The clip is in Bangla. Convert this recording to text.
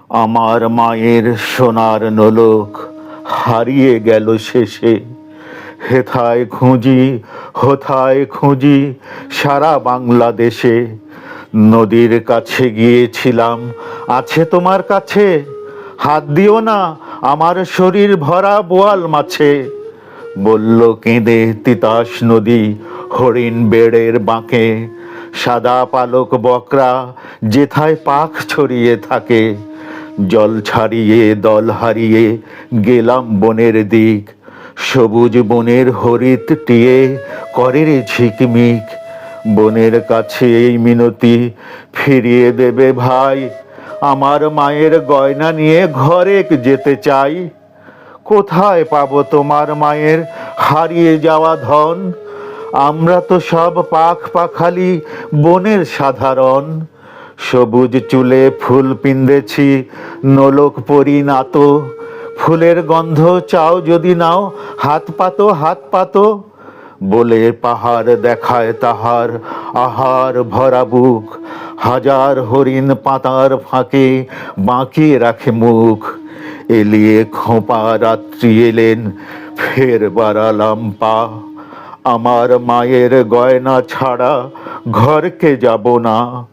আমার মায়ের সোনার নোলক হারিয়ে গেল শেষে। হেথায় খুঁজি হোথায় খুঁজি সারা বাংলাদেশে। নদীর কাছে গিয়েছিলাম, আছে তোমার কাছে? হাত দিও না, আমার শরীর ভরা বোয়াল মাছে। বলল কেঁদে তিতাস নদী হরিণ বেড়ের বাঁকে। সাদা পালক বকরা যেথায় পাখ ছড়িয়ে থাকে। জল ছাড়িয়ে দল হারিয়ে গেলাম বনের দিক। সবুজ বনের হরিৎ টিয়ে করে রে ঝিকমিক। বনের কাছে এই মিনতি, ফিরিয়ে দেবে ভাই। আমার মায়ের গয়না নিয়ে ঘরে যেতে চাই। কোথায় পাবো তোমার মায়ের হারিয়ে যাওয়া ধন? আমরা তো সব পাখ পাখালি বনের সাধারণ। সবুজ চুলে ফুল পিন্দেছি, নোলক পরিণাত। ফুলের গন্ধ চাও যদি নাও, হাত পাতো হাত পাতো। বলে পাহাড় দেখায় তাহার আহার ভরা বুক। হাজার হরিণ পাতার ফাঁকে বাঁকিয়ে রাখে মুখ। এলিয়ে খোঁপা রাত্রি এলেন, ফের বাড়ালাম পা। আমার মায়ের গয়না ছাড়া ঘরকে যাব না।